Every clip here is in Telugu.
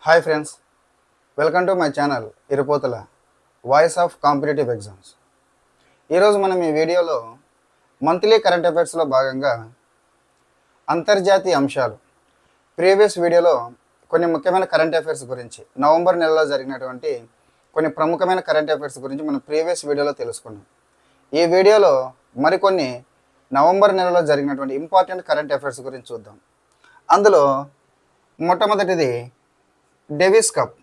Hi friends, welcome to my channel ఇరుపోతల వాయిస్ ఆఫ్ కాంపిటేటివ్ ఎగ్జామ్స్. ఈరోజు మనం ఈ వీడియోలో మంత్లీ కరెంట్ అఫైర్స్లో భాగంగా అంతర్జాతీయ అంశాలు ప్రీవియస్ వీడియోలో కొన్ని ముఖ్యమైన కరెంట్ అఫైర్స్ గురించి నవంబర్ నెలలో జరిగినటువంటి కొన్ని ప్రముఖమైన కరెంట్ అఫైర్స్ గురించి మనం ప్రీవియస్ వీడియోలో తెలుసుకున్నాం. ఈ వీడియోలో మరికొన్ని నవంబర్ నెలలో జరిగినటువంటి ఇంపార్టెంట్ కరెంట్ అఫైర్స్ గురించి చూద్దాం. అందులో మొట్టమొదటిది డేవిస్ కప్.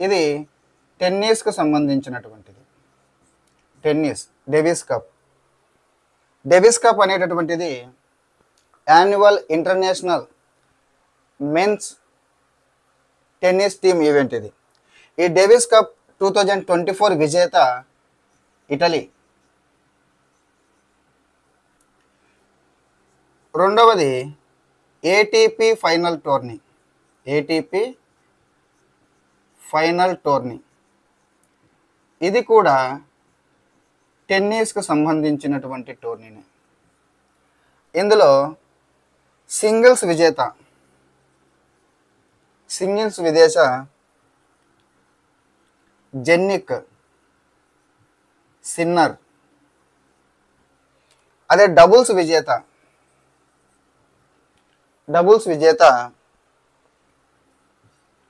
ఇది టెన్నిస్కు సంబంధించినటువంటిది. డేవిస్ కప్ అనేటటువంటిది annual international men's tennis team event. ఈ డేవిస్ కప్ 2024 విజేత ఇటలీ. రెండవది ఏటీపీ ఫైనల్ టోర్నీ. ఇది కూడా టెన్నిస్కు సంబంధించినటువంటి టోర్నీనే. ఇందులో సింగిల్స్ విజేత జెన్నిక్ సిన్నర్. అదే డబుల్స్ విజేత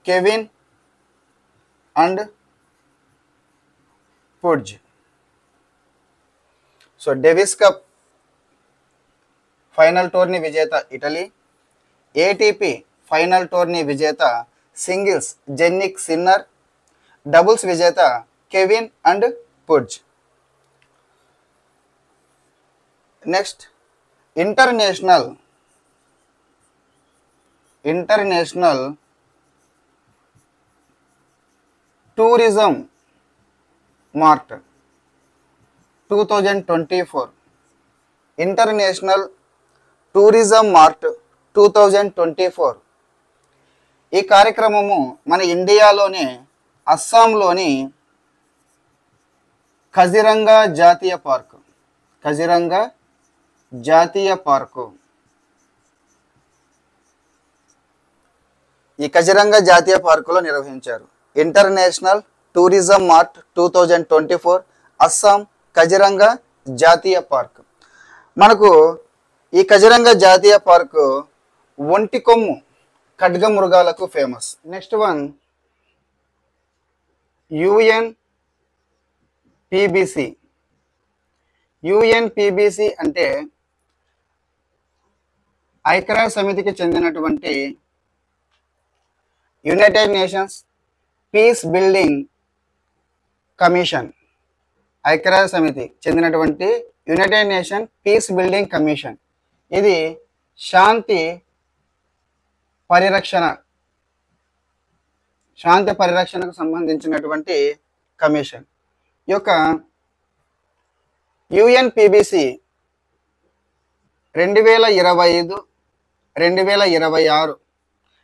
Kevin and Puetz. So Davis Cup final tourney విజేత ఇటలీ, ఏటీపీ ఫైనల్ టోర్నీ విజేత సింగిల్స్ జెన్నిక్ సిన్నర్, డబుల్స్ విజేత Kevin and Puetz. Next international tourism mart 2024. International tourism mart 2024. ఈ కార్యక్రమము మన ఇండియాలోనే అస్సాంలోని కజిరంగా జాతీయ పార్కు. ఈ కజిరంగా జాతీయ పార్కులో నిర్వహించారు. International tourism mart 2024 Assam Kaziranga జాతీయ పార్క్. మనకు ఈ కజిరంగా జాతీయ పార్కు ఒంటి కొమ్ము ఖడ్గ మృగాలకు ఫేమస్. నెక్స్ట్ వన్ యుఎన్పిబిసి అంటే ఐక్యరాజ్య సమితికి చెందినటువంటి United Nations Peace Building Commission. ఐక్యరాజ్య సమితి చెందినటువంటి United Nation Peace Building Commission. ఇది శాంతి పరిరక్షణకు సంబంధించినటువంటి కమిషన్. ఈ యొక్క యుఎన్పిబిసి 2025, 2026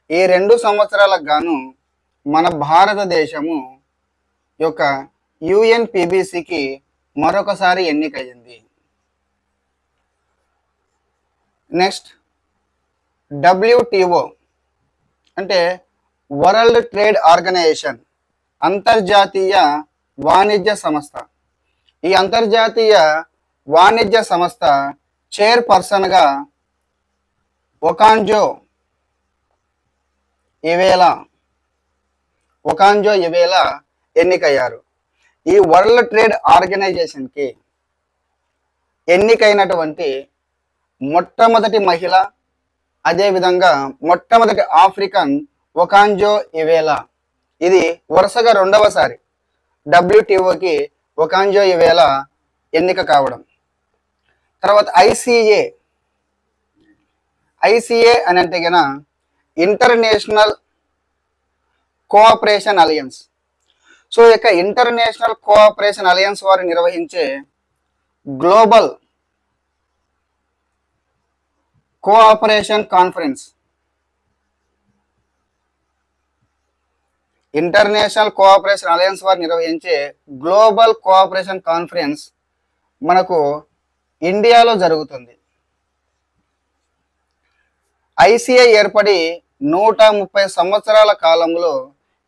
ఈ 2 సంవత్సరాలకు గాను మన భారతదేశము యొక్క యుఎన్పిబిసికి మరొకసారి ఎన్నికయ్యింది. నెక్స్ట్ WTO అంటే వరల్డ్ ట్రేడ్ ఆర్గనైజేషన్, అంతర్జాతీయ వాణిజ్య సంస్థ. ఈ అంతర్జాతీయ వాణిజ్య సంస్థ చైర్పర్సన్గా ఒకాంజో ఇవేలా ఎన్నికయ్యారు. ఈ వరల్డ్ ట్రేడ్ ఆర్గనైజేషన్కి ఎన్నికైనటువంటి మొట్టమొదటి మహిళ, అదేవిధంగా మొట్టమొదటి ఆఫ్రికన్ ఒకాంజో ఇవేలా. ఇది వరుసగా 2వసారి WTOకి ఒకాంజో ఇవేలా ఎన్నిక కావడం. తర్వాత ఐసిఏ అని అంటే గన ఇంటర్నేషనల్ కోఆపరేషన్ అలయన్స్. సో ఈ యొక్క ఇంటర్నేషనల్ కోఆపరేషన్ అలయన్స్ వారు నిర్వహించే global cooperation conference. International cooperation alliance వారు నిర్వహించే గ్లోబల్ కోఆపరేషన్ కాన్ఫరెన్స్ మనకు ఇండియాలో జరుగుతుంది. ఐసిఏ ఏర్పడి 130 సంవత్సరాల కాలంలో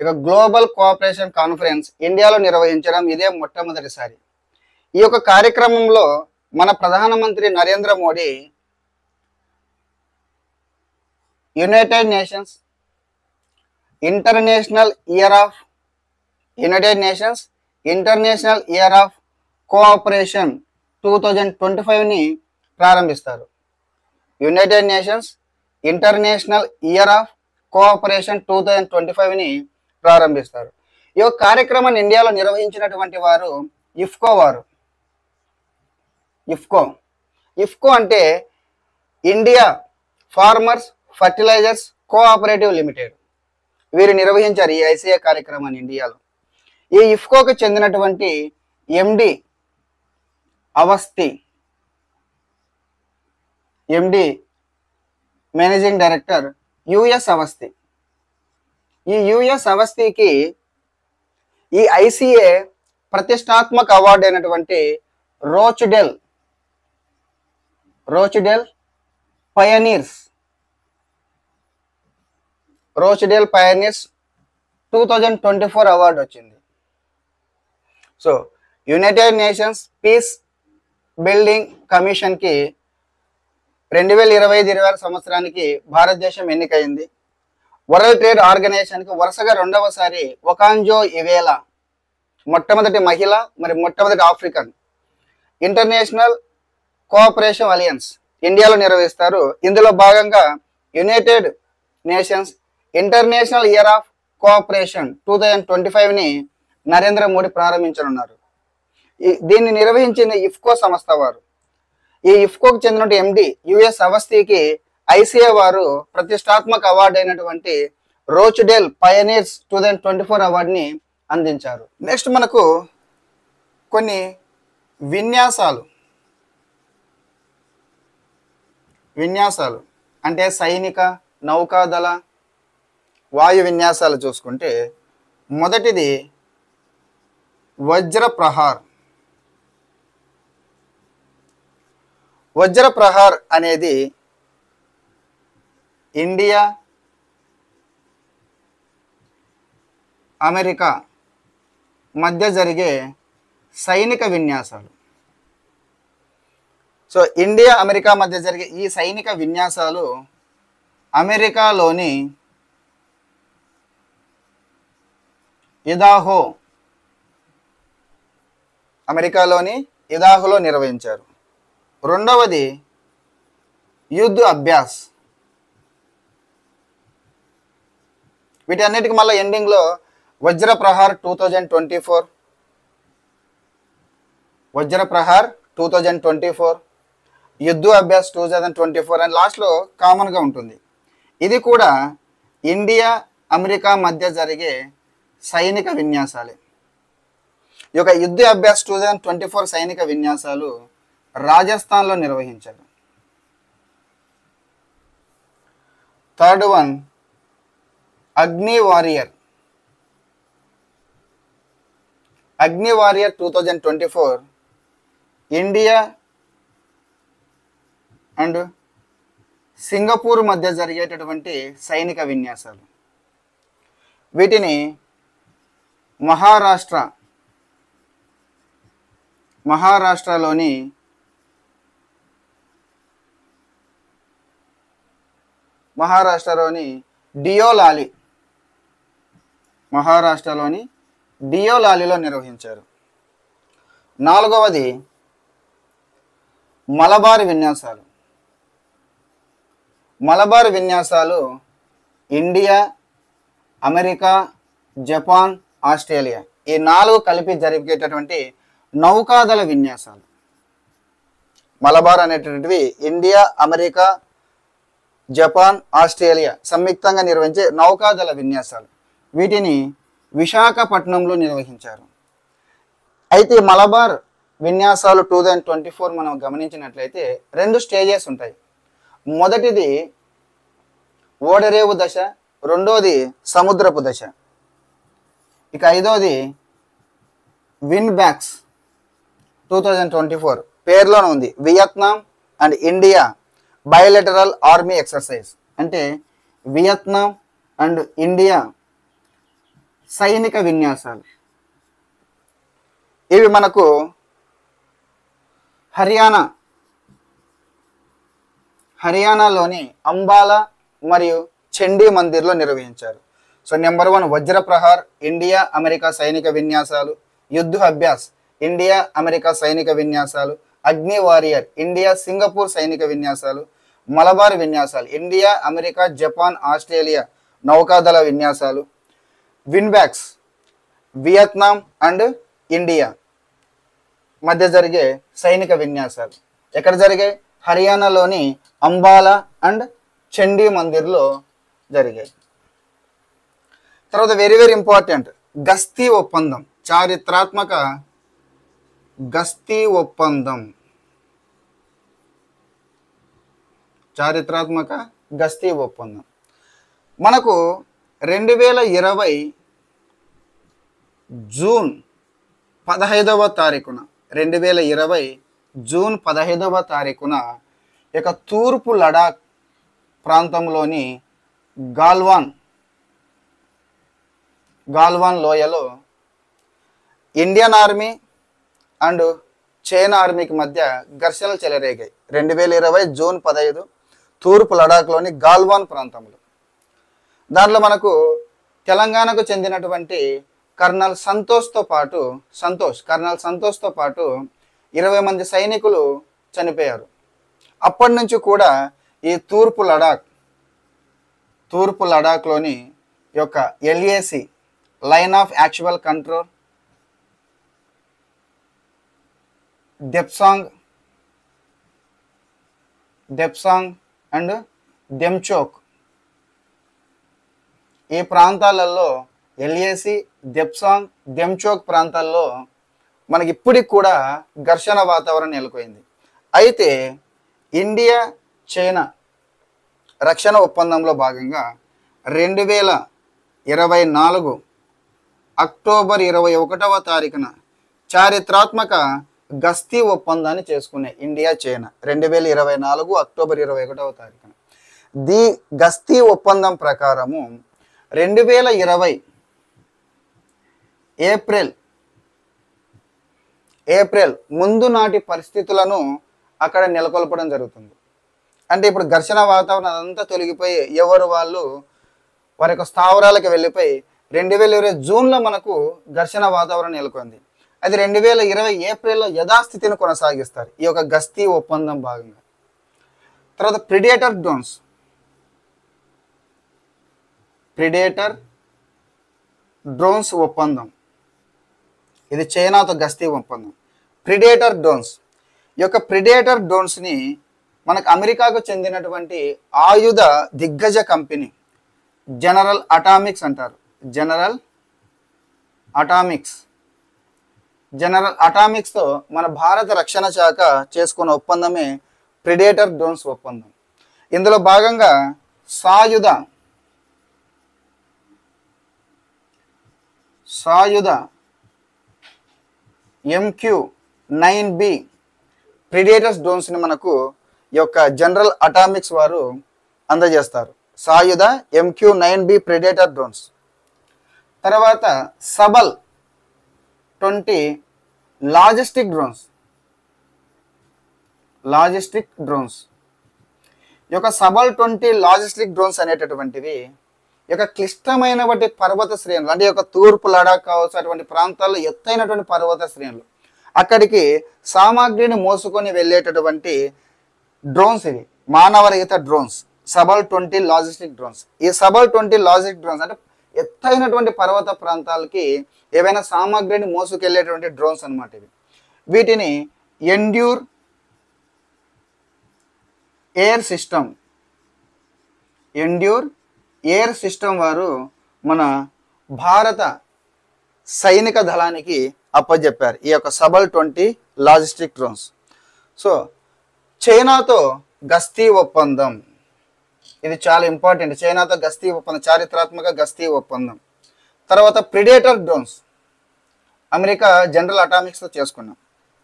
ఇక గ్లోబల్ కోఆపరేషన్ కాన్ఫరెన్స్ ఇండియాలో నిర్వహించడం ఇదే మొట్టమొదటిసారి. ఈ యొక్క కార్యక్రమంలో మన ప్రధానమంత్రి Narendra Modi United Nations International Year of Cooperation 2025ని ప్రారంభిస్తారు. United Nations International Year of Cooperation 2025ని ప్రారంభిస్తారు. ఈ కార్యక్రమాన్ని ఇండియాలో నిర్వహించినటువంటి వారు ఇఫ్కో అంటే India Farmers Fertilisers Cooperative Limited. వీరు నిర్వహించారు ఈ ఐసిఏ కార్యక్రమాన్ని ఇండియాలో. ఈ ఇఫ్కోకి చెందినటువంటి MD managing director U S Awasthi. ఈ యుఎస్ అవస్థికి ఈ ఐసిఏ ప్రతిష్టాత్మక అవార్డు అయినటువంటి రోచ్డెల్ పయనీర్స్ 2024 అవార్డు వచ్చింది. So United Nations Peace Building కమిషన్కి 2025-26 సంవత్సరానికి భారతదేశం ఎన్నికైంది. వరల్డ్ ట్రేడ్ ఆర్గనైజేషన్కి వరుసగా రెండవసారి ఒకాంజో ఇవేలా, మొట్టమొదటి మహిళ మరి మొట్టమొదటి ఆఫ్రికన్. ఇంటర్నేషనల్ కోఆపరేషన్ అలయన్స్ ఇండియాలో నిర్వహిస్తారు. ఇందులో భాగంగా United Nations International Year of Cooperation 2025ని నరేంద్ర మోడీ ప్రారంభించనున్నారు. దీన్ని నిర్వహించిన ఇఫ్కో సంస్థ వారు. ఈ ఇఫ్కోకి చెందిన ఎండి యుఎస్ అవస్థికి ఐసిఏ వారు ప్రతిష్టాత్మక అవార్డు అయినటువంటి రోచ్డెల్ పయనీర్స్ 2024 అవార్డుని అందించారు. నెక్స్ట్ మనకు కొన్ని విన్యాసాలు అంటే సైనిక, నౌకాదళ, వాయు విన్యాసాలు చూసుకుంటే మొదటిది వజ్రప్రహార్ అనేది ఇండియా, అమెరికా మధ్య జరిగే సైనిక విన్యాసాలు. సో ఇండియా, అమెరికా మధ్య జరిగే ఈ సైనిక విన్యాసాలు అమెరికాలోని ఇదాహోలో నిర్వహించారు. రెండవది యుద్ధ్ అభ్యాస్. వీటన్నిటికి మళ్ళీ ఎండింగ్లో వజ్రప్రహార్ 2024, యుద్ధ్ అభ్యాస్ 2024 అని లాస్ట్లో కామన్గా ఉంటుంది. ఇది కూడా ఇండియా, అమెరికా మధ్య జరిగే సైనిక విన్యాసాలే. ఈ యొక్క యుద్ధ అభ్యాస్ 2024 సైనిక విన్యాసాలు రాజస్థాన్లో నిర్వహించారు. థర్డ్ వన్ అగ్ని వారియర్ 2024 ఇండియా అండ్ సింగపూర్ మధ్య జరిగేటటువంటి సైనిక విన్యాసాలు. వీటిని మహారాష్ట్రలోని డియోలాలిలో నిర్వహించారు. నాలుగవది మలబార్ విన్యాసాలు ఇండియా, అమెరికా, జపాన్, ఆస్ట్రేలియా ఈ 4 కలిపి జరిగేటటువంటి నౌకాదళ విన్యాసాలు. మలబార్ అనేటటువంటివి ఇండియా, అమెరికా, జపాన్, ఆస్ట్రేలియా సంయుక్తంగా నిర్వహించే నౌకాదళ విన్యాసాలు. వీటిని విశాఖపట్నంలో నిర్వహించారు. అయితే మలబార్ విన్యాసాలు 2024 మనం గమనించినట్లయితే 2 స్టేజెస్ ఉంటాయి. మొదటిది ఓడరేవు దశ, రెండోది సముద్రపు దశ. ఇక ఐదోది విన్ బ్యాక్స్ 2024 పేర్లోనే ఉంది. Vietnam and India bilateral army exercise అంటే వియత్నాం అండ్ ఇండియా సైనిక విన్యాసాలు. ఇవి మనకు హర్యానాలోని అంబాలా మరియు చండీ మందిర్లో నిర్వహించారు. So number 1 Vajraprahar India America సైనిక విన్యాసాలు, యుద్ధ అభ్యాస్ ఇండియా అమెరికా సైనిక విన్యాసాలు, అగ్ని వారియర్ ఇండియా సింగపూర్ సైనిక విన్యాసాలు, మలబార్ విన్యాసాలు ఇండియా అమెరికా జపాన్ ఆస్ట్రేలియా నౌకాదళ విన్యాసాలు, విన్బ్యాక్స్ వియత్నాం అండ్ ఇండియా మధ్య జరిగే సైనిక విన్యాసాలు. ఎక్కడ జరిగాయి? హర్యానాలోని అంబాలా అండ్ చండీ మందిర్లో జరిగాయి. తర్వాత వెరీ వెరీ ఇంపార్టెంట్, గస్తీ ఒప్పందం, చారిత్రాత్మక గస్తీ ఒప్పందం. చారిత్రాత్మక గస్తీ ఒప్పందం మనకు 2020 జూన్ 15వ తారీఖున 2020 జూన్ 15వ తారీఖున ఇక తూర్పు లడాక్ ప్రాంతంలోని గాల్వాన్ లోయలో ఇండియన్ ఆర్మీ అండ్ చైనా ఆర్మీకి మధ్య ఘర్షణలు చెలరేగాయి. 2020 జూన్ 15 తూర్పు లడాక్లోని గాల్వాన్ ప్రాంతంలో. దాంట్లో మనకు తెలంగాణకు చెందినటువంటి కర్నల్ సంతోష్తో పాటు 20 మంది సైనికులు చనిపోయారు. అప్పటి నుంచి కూడా ఈ తూర్పు లడాక్లోని యొక్క LAC line of actual control, Depsang and Demchok ఈ ప్రాంతాలలో LAC దెప్సాంగ్ దెమ్చోక్ ప్రాంతాల్లో మనకి ఇప్పటికి కూడా ఘర్షణ వాతావరణం నెలకొంది. అయితే ఇండియా చైనా రక్షణ ఒప్పందంలో భాగంగా 2024 అక్టోబర్ 21వ తారీఖున చారిత్రాత్మక గస్తీ ఒప్పందాన్ని చేసుకున్నాయి ఇండియా చైనా. 2024 అక్టోబర్ 21వ తారీఖున ది గస్తీ ఒప్పందం ప్రకారము 2020 ఏప్రిల్ ముందు నాటి పరిస్థితులను అక్కడ నెలకొల్పడం జరుగుతుంది. అంటే ఇప్పుడు ఘర్షణ వాతావరణం అదంతా తొలగిపోయి ఎవరు వాళ్ళు వారి యొక్క స్థావరాలకు వెళ్ళిపోయి 2020 జూన్లో మనకు ఘర్షణ వాతావరణం నెలకొంది. అది 2020 ఏప్రిల్లో యథాస్థితిని కొనసాగిస్తారు ఈ యొక్క గస్తీ ఒప్పందం భాగంగా. తర్వాత ప్రిడేటర్ డ్రోన్స్ ఒప్పందం, ఇది చైనాతో గస్తీ ఒప్పందం. ప్రిడేటర్ డ్రోన్స్ని మనకు అమెరికాకు చెందినటువంటి ఆయుధ దిగ్గజ కంపెనీ జనరల్ అటామిక్స్ అంటారు. జనరల్ అటామిక్స్తో మన భారత రక్షణ శాఖ చేసుకున్న ఒప్పందమే ప్రిడేటర్ డ్రోన్స్ ఒప్పందం. ఇందులో భాగంగా సాయుధ MQ-9B ప్రిడేటర్స్ డ్రోన్స్ని మనకు ఈ యొక్క జనరల్ అటామిక్స్ వారు అందజేస్తారు. సాయుధ MQ-9B ప్రిడేటర్ డ్రోన్స్. తర్వాత సబల్ 20 లాజిస్టిక్ డ్రోన్స్. ఈ యొక్క సబల్ 20 లాజిస్టిక్ డ్రోన్స్ అనేటటువంటివి ఈ యొక్క క్లిష్టమైనటువంటి పర్వత శ్రేణులు, అంటే ఈ యొక్క తూర్పు లడాక్ కావచ్చు అటువంటి ప్రాంతాల్లో ఎత్తైనటువంటి పర్వత శ్రేణులు, అక్కడికి సామాగ్రిని మోసుకొని వెళ్ళేటటువంటి డ్రోన్స్. ఇవి మానవరహిత డ్రోన్స్, సబల్ 20 లాజిస్టిక్ డ్రోన్స్. ఈ సబల్ 20 లాజిస్టిక్ డ్రోన్స్ అంటే ఎత్తైనటువంటి పర్వత ప్రాంతాలకి ఏవైనా సామాగ్రిని మోసుకెళ్ళేటువంటి డ్రోన్స్ అన్నమాట ఇవి. వీటిని ఎండ్యూర్ ఎయిర్ సిస్టమ్ వారు మన భారత సైనిక దళానికి అప్పచెప్పారు ఈ యొక్క సబల్ 20 లాజిస్టిక్ డ్రోన్స్. సో చైనాతో గస్తీ ఒప్పందం, ఇది చాలా ఇంపార్టెంట్. చైనాతో గస్తీ ఒప్పందం, చారిత్రాత్మక గస్తీ ఒప్పందం. తర్వాత ప్రిడేటర్ డ్రోన్స్ అమెరికా జనరల్ అటామిక్స్తో చేసుకున్నాం.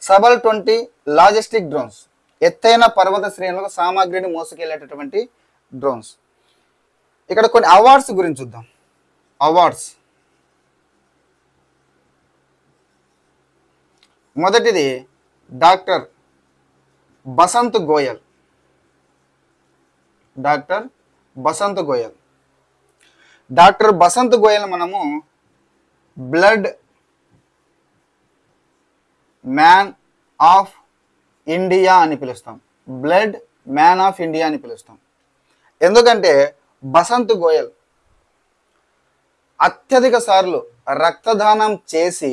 సబల్ 20 లాజిస్టిక్ డ్రోన్స్ ఎత్తైన పర్వత శ్రేణులకు సామాగ్రిని మోసుకెళ్ళేటటువంటి డ్రోన్స్. ఇక్కడ కొన్ని అవార్డ్స్ గురించి చూద్దాం. అవార్డ్స్, మొదటిది doctor Basant Goyal. Doctor Basant Goyal. Doctor Basant Goyal మనము బ్లడ్ మ్యాన్ ఆఫ్ ఇండియా అని పిలుస్తాం. బ్లడ్ మ్యాన్ ఆఫ్ ఇండియా అని పిలుస్తాం. ఎందుకంటే బసంత్ గోయల్ అత్యధిక సార్లు రక్తదానం చేసి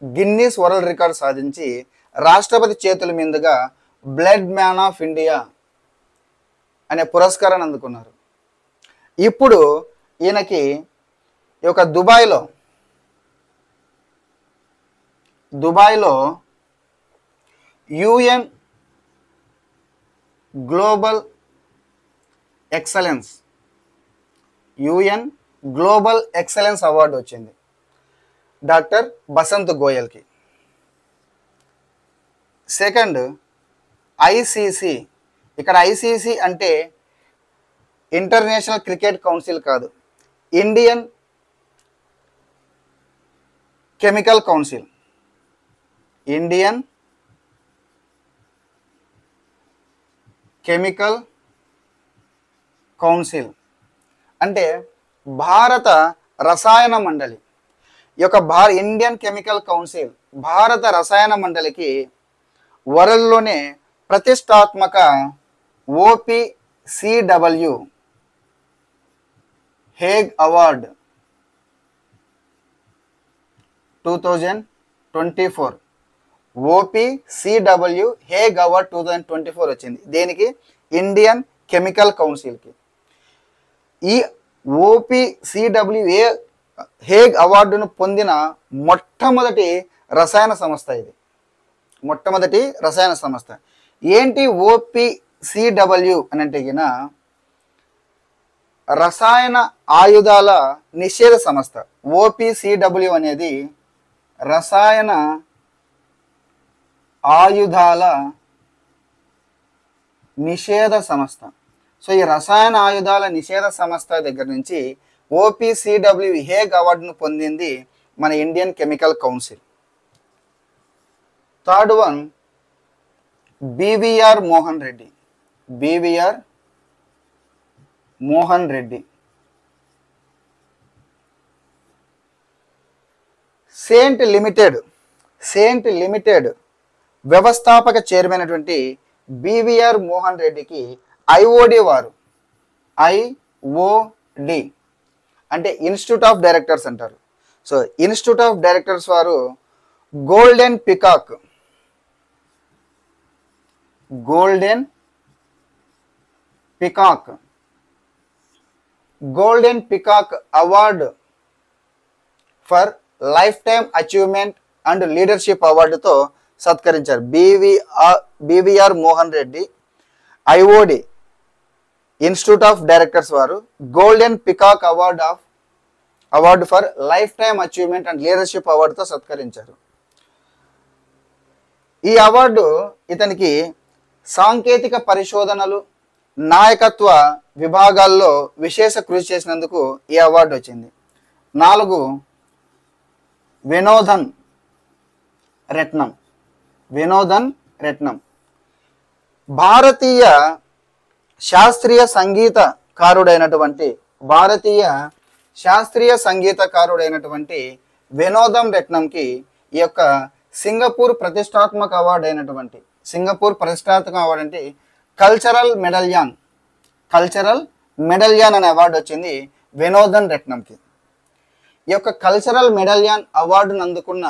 గిన్నీస్ వరల్డ్ రికార్డ్ సాధించి రాష్ట్రపతి చేతుల మీదుగా బ్లడ్ మ్యాన్ ఆఫ్ ఇండియా అనే పురస్కారాన్ని అందుకున్నారు. ఇప్పుడు ఈయనకి ఈ యొక్క దుబాయ్లో యుఎన్ గ్లోబల్ ఎక్సలెన్స్ అవార్డు వచ్చింది డాక్టర్ బసంత్ గోయల్కి. Second ICC. ఇక్కడ ఐసీసీ అంటే ఇంటర్నేషనల్ క్రికెట్ కౌన్సిల్ కాదు, Indian Chemical Council. Indian Chemical Council అంటే భారత రసాయన మండలి. ఈ యొక్క ఇండియన్ కెమికల్ కౌన్సిల్ భారత రసాయన మండలికి వరల్డ్లోనే ప్రతిష్టాత్మక OPCW Hague award 2024 OPCW Hague award 2024 వచ్చింది. దేనికి? ఇండియన్ కెమికల్ కౌన్సిల్కి. ఈ OPCW హేగ్ అవార్డును పొందిన మొట్టమొదటి రసాయన సంస్థ ఇది. మొట్టమొదటి రసాయన సంస్థ. ఏంటి OPCW అని అంటే రసాయన ఆయుధాల నిషేధ సంస్థ. OPCW అనేది రసాయన ఆయుధాల నిషేధ సంస్థ. సో ఈ రసాయన ఆయుధాల నిషేధ సంస్థ దగ్గర నుంచి OPCW హేగ్ అవార్డును పొందింది మన Indian Chemical Council. Third one BVR Mohan Reddy. BVR Mohan Reddy. Cyient Limited వ్యవస్థాపక చైర్మన్ అయినటువంటి BVR మోహన్ రెడ్డికి IOD వారు, IOD అంటే ఇన్స్టిట్యూట్ ఆఫ్ డైరెక్టర్స్ అంటారు. సో ఇన్స్టిట్యూట్ ఆఫ్ డైరెక్టర్స్ వారు golden peacock award for lifetime achievement and leadership అవార్డుతో సత్కరించారు. BVR Mohan Reddy IOD Institute of Directors వారు golden peacock award for lifetime achievement and leadership అవార్డుతో సత్కరించారు. ఈ అవార్డు ఇతనికి సాంకేతిక పరిశోధనలు, నాయకత్వ విభాగాల్లో విశేష కృషి చేసినందుకు ఈ అవార్డు వచ్చింది. 4 వినోదన్ రెట్నం. భారతీయ శాస్త్రీయ సంగీతకారుడైనటువంటి వినోదం రెట్నంకి ఈ యొక్క సింగపూర్ ప్రతిష్టాత్మక అవార్డు అంటే కల్చరల్ మెడల్యాన్ అనే అవార్డు వచ్చింది వినోదన్ రెట్నంకి. ఈ యొక్క కల్చరల్ మెడల్యాన్ అవార్డును అందుకున్న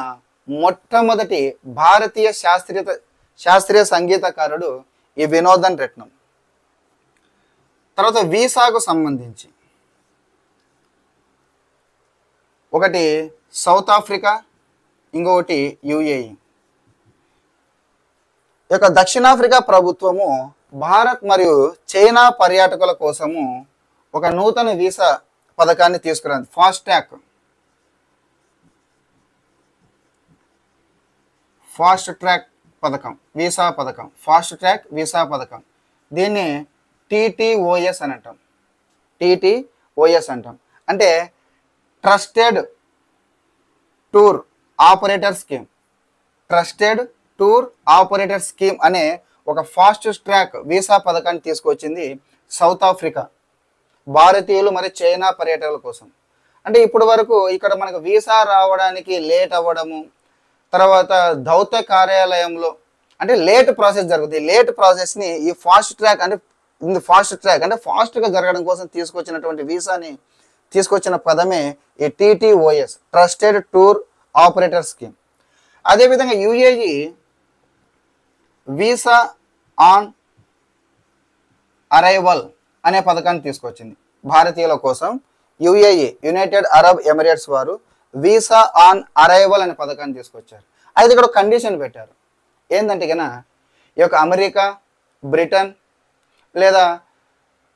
మొట్టమొదటి భారతీయ శాస్త్రీయ సంగీతకారుడు ఈ వినోదన్ రెట్నం. తర్వాత వీసాకు సంబంధించి ఒకటి సౌత్ ఆఫ్రికా, ఇంకొకటి UAE. ఈ యొక్క దక్షిణాఫ్రికా ప్రభుత్వము భారత్ మరియు చైనా పర్యాటకుల కోసము ఒక నూతన వీసా పథకాన్ని తీసుకురాంది. ఫాస్ట్ ట్రాక్ వీసా పథకం. దీన్ని TTOS అని అంటాం. ఓఎస్ అంటాం. అంటే trusted tour operator scheme. Trusted tour operator scheme అనే ఒక ఫాస్ట్ ట్రాక్ వీసా పథకాన్ని తీసుకొచ్చింది సౌత్ ఆఫ్రికా భారతీయులు మరి చైనా పర్యటకుల కోసం. అంటే ఇప్పటి వరకు ఇక్కడ మనకు వీసా రావడానికి లేట్ అవ్వడము, తర్వాత దౌత్య కార్యాలయంలో అంటే లేట్ ప్రాసెస్ జరుగుతుంది. లేట్ ప్రాసెస్ని ఈ ఫాస్ట్ ట్రాక్ అంటే ఫాస్ట్గా జరగడం కోసం తీసుకొచ్చినటువంటి వీసాని తీసుకొచ్చిన పదమే ఈ టీటీఓఎస్, ట్రస్టెడ్ టూర్ ఆపరేటర్ స్కీమ్. అదేవిధంగా యుఏఈ వీసా ఆన్ అరైవల్ అనే పథకాన్ని తీసుకొచ్చింది భారతీయుల కోసం. యుఏఈ, యునైటెడ్ అరబ్ ఎమిరేట్స్ వారు వీసా ఆన్ అరైవల్ అనే పథకాన్ని తీసుకొచ్చారు. అయితే ఇక్కడ కండిషన్ పెట్టారు. ఏంటంటే కన్నా ఈ యొక్క అమెరికా, బ్రిటన్ లేదా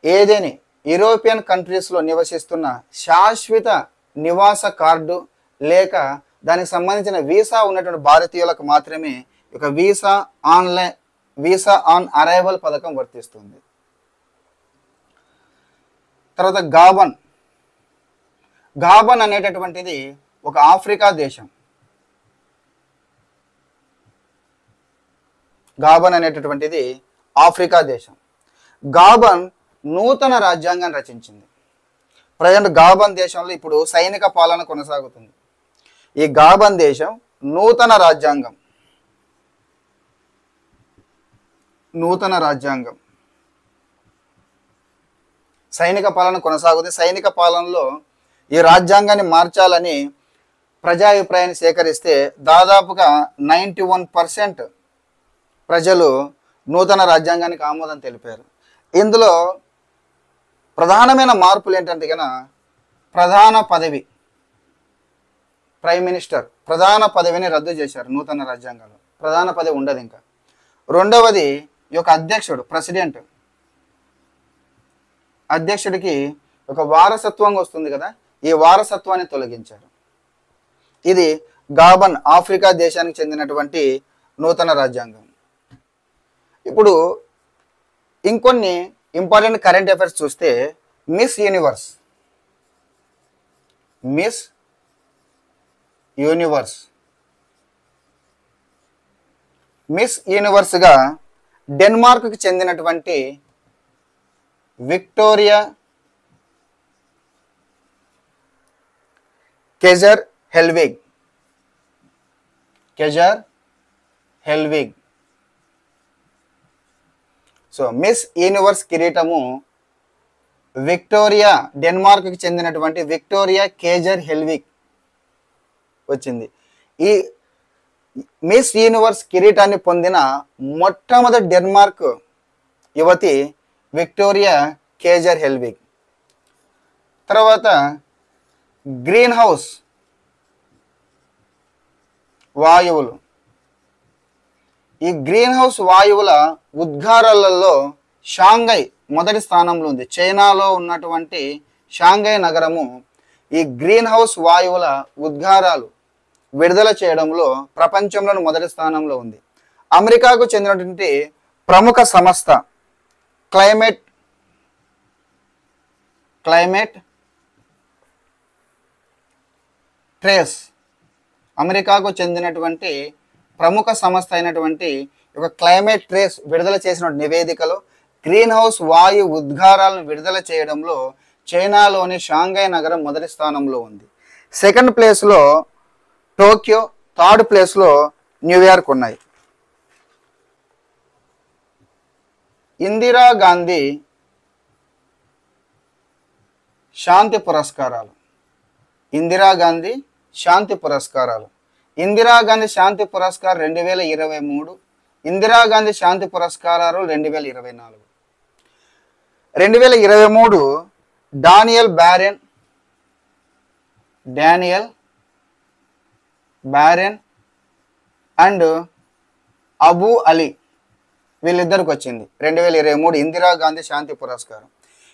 ఏదేని యూరోపియన్ కంట్రీస్లో నివసిస్తున్న శాశ్వత నివాస కార్డు లేక దానికి సంబంధించిన వీసా ఉన్నటువంటి భారతీయులకు మాత్రమే ఇక వీసా ఆన్ అరైవల్ పథకం వర్తిస్తుంది. తర్వాత గాబన్ అనేటటువంటిది ఒక ఆఫ్రికా దేశం. గాబన్ అనేటటువంటిది ఆఫ్రికా దేశం. గాబన్ నూతన రాజ్యాంగాన్ని రచించింది. ప్రజెంట్ గాబన్ దేశంలో ఇప్పుడు సైనిక పాలన కొనసాగుతుంది. ఈ గాబన్ దేశం నూతన రాజ్యాంగం సైనిక పాలన కొనసాగుతుంది. సైనిక పాలనలో ఈ రాజ్యాంగాన్ని మార్చాలని ప్రజాభిప్రాయాన్ని సేకరిస్తే దాదాపుగా 91% ప్రజలు నూతన రాజ్యాంగానికి ఆమోదం తెలిపారు. ఇందులో ప్రధానమైన మార్పులు ఏంటంటే కనుక ప్రధాన పదవి, ప్రైమ్ మినిస్టర్ ప్రధాన పదవిని రద్దు చేశారు నూతన రాజ్యాంగంలో. ప్రధాన పదవి ఉండదు ఇంకా. రెండవది ఈ యొక్క అధ్యక్షుడు, ప్రెసిడెంట్, అధ్యక్షుడికి ఒక వారసత్వంగా వస్తుంది కదా, ఈ వారసత్వాన్ని తొలగించారు. ఇది గాబన్ ఆఫ్రికా దేశానికి చెందినటువంటి నూతన రాజ్యాంగం. ఇప్పుడు ఇంకొన్ని ఇంపార్టెంట్ కరెంట్ అఫైర్స్ చూస్తే మిస్ యూనివర్స్గా డెన్మార్క్కి చెందినటువంటి విక్టోరియా కెజర్ హెల్విగ్. సో మిస్ యూనివర్స్ కిరీటము డెన్మార్క్కి చెందినటువంటి విక్టోరియా కేజర్ హెల్విగ్ వచ్చింది. ఈ మిస్ యూనివర్స్ కిరీటాన్ని పొందిన మొట్టమొదటి డెన్మార్క్ యువతి విక్టోరియా కేజర్ హెల్విగ్. తర్వాత గ్రీన్ హౌస్ వాయువులు. ఈ గ్రీన్ హౌస్ వాయువుల ఉద్గారాలలో షాంఘై మొదటి స్థానంలో ఉంది. చైనాలో ఉన్నటువంటి షాంఘై నగరము ఈ గ్రీన్ హౌస్ వాయువుల ఉద్గారాలు విడుదల చేయడంలో ప్రపంచంలోని మొదటి స్థానంలో ఉంది. అమెరికాకు చెందినటువంటి ప్రముఖ సంస్థ క్లైమేట్ ట్రేస్, అమెరికాకు చెందినటువంటి ప్రముఖ సంస్థ అయినటువంటి ఒక క్లైమేట్ ట్రేస్ విడుదల చేసిన నివేదికలో గ్రీన్ హౌస్ వాయు ఉద్గారాలను విడుదల చేయడంలో చైనాలోని షాంఘై నగరం మొదటి స్థానంలో ఉంది. సెకండ్ ప్లేస్లో టోక్యో, థర్డ్ ప్లేస్లో న్యూయార్క్ ఉన్నాయి. ఇందిరాగాంధీ శాంతి పురస్కారాలు. ఇందిరాగాంధీ శాంతి పురస్కార్ 2023, ఇందిరాగాంధీ శాంతి పురస్కారాలు 2024. 2023 డానియల్ బ్యారెన్ అండ్ అబూ అలీ వీళ్ళిద్దరికి వచ్చింది 2023 ఇందిరాగాంధీ శాంతి పురస్కారం.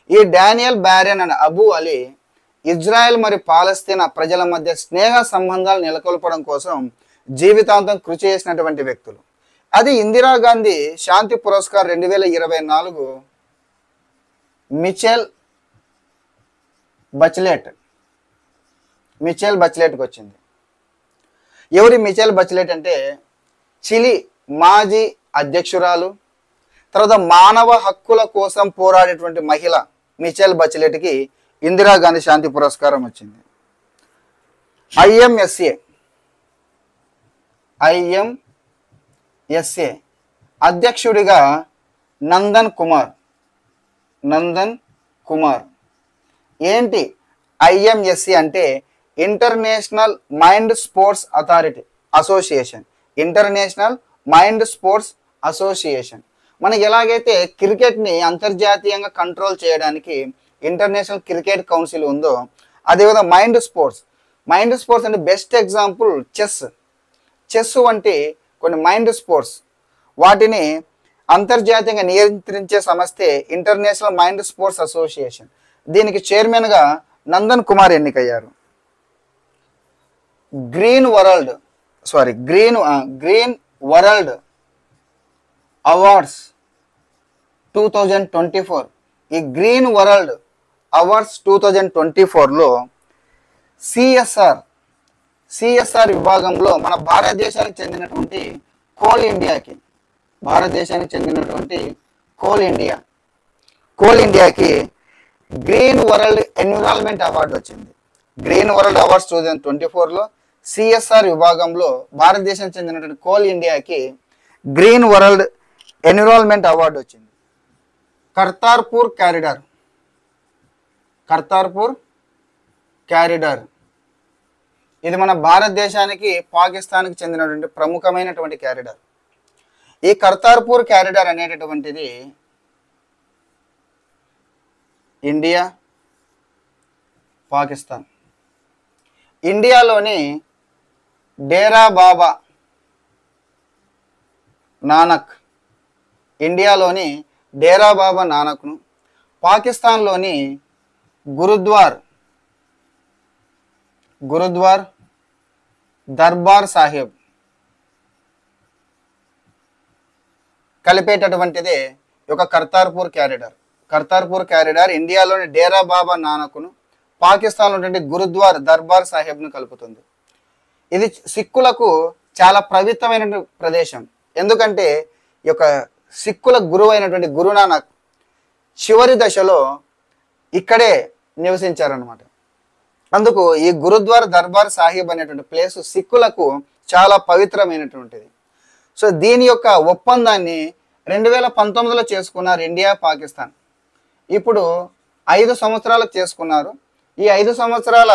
ఈ Daniel బ్యారెన్ and Abu Ali Israel మరియు పాలస్తీనా ప్రజల మధ్య స్నేహ సంబంధాలు నెలకొల్పడం కోసం జీవితాంతం కృషి చేసినటువంటి వ్యక్తులు. అది ఇందిరాగాంధీ శాంతి పురస్కార్ 2024 బచ్లెట్, మిచెల్ బచ్లెట్కి వచ్చింది. ఎవరి మిచెల్ బచ్లెట్ అంటే చిలీ మాజీ అధ్యక్షురాలు, తర్వాత మానవ హక్కుల కోసం పోరాడేటువంటి మహిళ మిచెల్ బచ్లెట్కి ఇందిరాగాంధీ శాంతి పురస్కారం వచ్చింది. ఐఎంఎస్ఏ అధ్యక్షుడిగా నందన్ కుమార్. ఏంటి ఐఎంఎస్సి అంటే international mind sports association. International mind sports association. మనకి ఎలాగైతే క్రికెట్ని అంతర్జాతీయంగా కంట్రోల్ చేయడానికి ఇంటర్నేషనల్ క్రికెట్ కౌన్సిల్ ఉందో, అదేవిధంగా మైండ్ స్పోర్ట్స్ అంటే బెస్ట్ ఎగ్జాంపుల్ చెస్ వంటి కొన్ని మైండ్ స్పోర్ట్స్, వాటిని అంతర్జాతీయంగా నియంత్రించే సంస్థే ఇంటర్నేషనల్ మైండ్ స్పోర్ట్స్ అసోసియేషన్. దీనికి చైర్మన్గా నందన్ కుమార్ ఎన్నికయ్యారు. Green world awards 2024. ఈ గ్రీన్ వరల్డ్ అవార్డ్స్ 2024లో సిఎస్ఆర్ విభాగంలో మన భారతదేశానికి చెందినటువంటి కోల్ ఇండియాకి గ్రీన్ వరల్డ్ ఎన్విరాన్మెంట్ అవార్డు వచ్చింది. గ్రీన్ వరల్డ్ అవార్డ్స్ 2024లో సిఎస్ఆర్ విభాగంలో భారతదేశానికి చెందినటువంటి కోల్ ఇండియాకి గ్రీన్ వరల్డ్ ఎన్విరాన్మెంట్ అవార్డు వచ్చింది. కర్తార్పూర్ క్యారిడార్ ఇది మన భారతదేశానికి పాకిస్తాన్కి చెందినటువంటి ప్రముఖమైనటువంటి క్యారిడార్. ఈ కర్తార్పూర్ క్యారిడార్ అనేటటువంటిది ఇండియా, పాకిస్తాన్, ఇండియాలోని డేరా బాబా నానక్ను, పాకిస్తాన్లోని గురుద్వార్ దర్బార్ సాహిబ్ కలిపేటటువంటిదే ఒక కర్తార్పూర్ క్యారిడార్ ఇండియాలోని డేరా బాబా నానక్ను, పాకిస్తాన్లో ఉన్నటువంటి గురుద్వార్ దర్బార్ సాహిబ్ను కలుపుతుంది. ఇది సిక్కులకు చాలా పవిత్రమైన ప్రదేశం. ఎందుకంటే ఈ యొక్క సిక్కుల గురువు అయినటువంటి గురునానక్ చివరి దశలో ఇక్కడే నివసించారనమాట. అందుకు ఈ గురుద్వార్ దర్బార్ సాహిబ్ అనేటువంటి ప్లేస్ సిక్కులకు చాలా పవిత్రమైనటువంటిది. సో దీని యొక్క ఒప్పందాన్ని 2019లో చేసుకున్నారు ఇండియా, పాకిస్తాన్. ఇప్పుడు 5 సంవత్సరాలకు చేసుకున్నారు. ఈ 5 సంవత్సరాల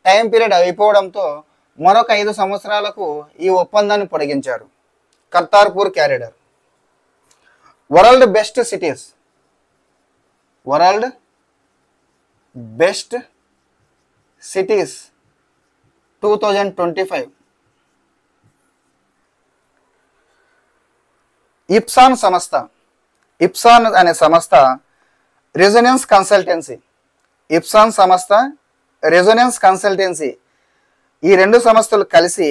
టైం పీరియడ్ అయిపోవడంతో మరొక 5 సంవత్సరాలకు ఈ ఒప్పందాన్ని పొడిగించారు. Kartarpur corridor. World best cities 2025. ఇప్సాన్ అనే సంస్థ రెజొనెన్స్ కన్సల్టెన్సీ ఈ 2 సంస్థలు కలిసి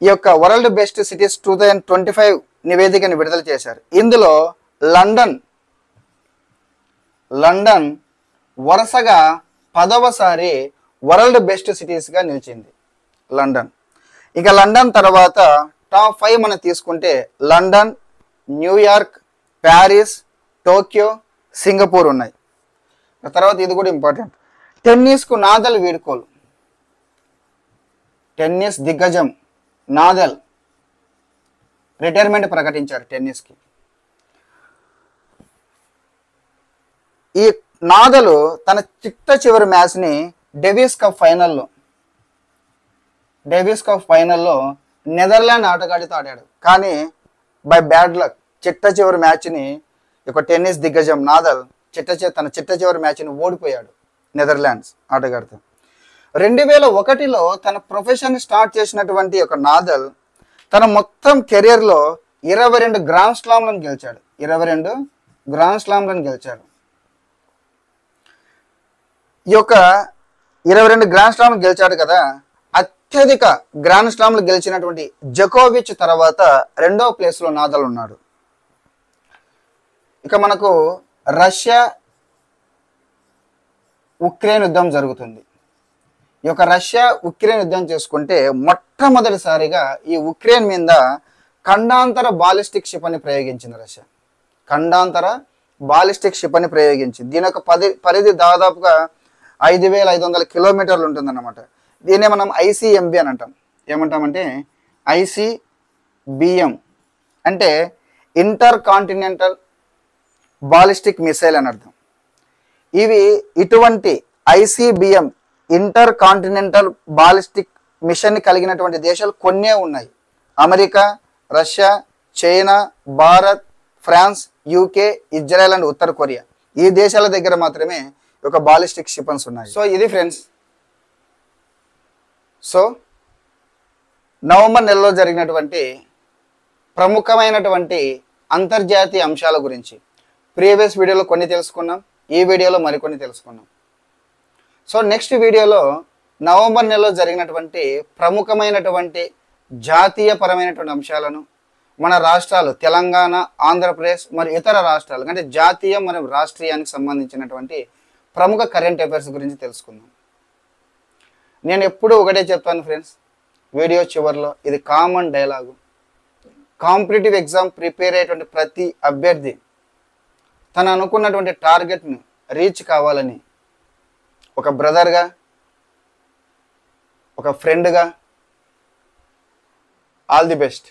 ఈ యొక్క వరల్డ్ బెస్ట్ సిటీస్ 2025 నివేదికను విడుదల చేశారు. ఇందులో లండన్ వరుసగా 10వసారి వరల్డ్ బెస్ట్ సిటీస్గా నిలిచింది. ఇక లండన్ తర్వాత టాప్ 5 మనం తీసుకుంటే London, New York, Paris, Tokyo, Singapore ఉన్నాయి. తర్వాత ఇది కూడా ఇంపార్టెంట్, టెన్నిస్కు నాదల్ వీడ్కోలు. టెన్నిస్ దిగ్గజం నాదల్ రిటైర్మెంట్ ప్రకటించారు టెన్నిస్కి. ఈ నాదల్ తన చివరి మ్యాచ్ని డేవిస్ కప్ ఫైనల్లో నెదర్లాండ్ ఆటగాడితో ఆడాడు. కానీ బై బ్యాడ్ లక్ చివరి మ్యాచ్ని ఒక టెన్నిస్ దిగ్గజం నాదల్ తన చివరి మ్యాచ్ని ఓడిపోయాడు నెదర్లాండ్స్ ఆటగాడితో. 2001లో తన ప్రొఫెషన్ స్టార్ట్ చేసినటువంటి ఒక నాదల్ తన మొత్తం కెరియర్లో 22 గ్రాండ్ స్లామ్లను గెలిచాడు. 22 గ్రాండ్ స్లామ్లను గెలిచాడు. ఈ యొక్క 22 గ్రాండ్ స్లామ్లు గెలిచాడు కదా, అత్యధిక గ్రాండ్ స్లామ్లు గెలిచినటువంటి జకోవిచ్ తర్వాత 2వ ప్లేస్లో నాదల్ ఉన్నాడు. ఇక మనకు రష్యా ఉక్రెయిన్ యుద్ధం జరుగుతుంది. ఈ యొక్క రష్యా ఉక్రెయిన్ యుద్ధం చేసుకుంటే మొట్టమొదటిసారిగా ఈ ఉక్రెయిన్ మీద ఖండాంతర బాలిస్టిక్ క్షిపణి ప్రయోగించింది రష్యా. ఖండాంతర బాలిస్టిక్ క్షిపణి ప్రయోగించింది. దీని యొక్క పరిధి దాదాపుగా 5,500 కిలోమీటర్లు ఉంటుందన్నమాట. దీన్నే మనం ICBM అని అంటాం. ఏమంటామంటే ICBM అంటే ఇంటర్ కాంటినెంటల్ బాలిస్టిక్ మిసైల్ అని అర్థం. ఇటువంటి ICBM inter continental ballistic mission కలిగినటువంటి దేశాలు కొన్నే ఉన్నాయి. America, Russia, China, Bharat, France, UK, Israel and ఉత్తర కొరియా. ఈ దేశాల దగ్గర మాత్రమే ఒక బాలిస్టిక్ క్షిపణులు ఉన్నాయి. సో ఇది ఫ్రెండ్స్. సో నవంబర్ నెలలో జరిగినటువంటి ప్రముఖమైనటువంటి అంతర్జాతీయ అంశాల గురించి ప్రీవియస్ వీడియోలో కొన్ని తెలుసుకున్నాం. ఈ వీడియోలో మరికొన్ని తెలుసుకున్నాం. సో నెక్స్ట్ వీడియోలో నవంబర్ నెలలో జరిగినటువంటి ప్రముఖమైనటువంటి జాతీయపరమైనటువంటి అంశాలను మన రాష్ట్రాలు తెలంగాణ, ఆంధ్రప్రదేశ్ మరియు ఇతర రాష్ట్రాలు అంటే జాతీయ మరియు రాష్ట్రీయానికి సంబంధించినటువంటి ప్రముఖ కరెంట్ అఫైర్స్ గురించి తెలుసుకుందాం. నేను ఎప్పుడూ ఒకటే చెప్తాను ఫ్రెండ్స్, వీడియో చివరిలో ఇది common dialogue. Competitive exam prepare అయ్యేటువంటి ప్రతి అభ్యర్థి తను అనుకున్నటువంటి టార్గెట్ను రీచ్ కావాలని ఒక బ్రదర్గా, ఒక ఫ్రెండ్గా ఆల్ ది బెస్ట్.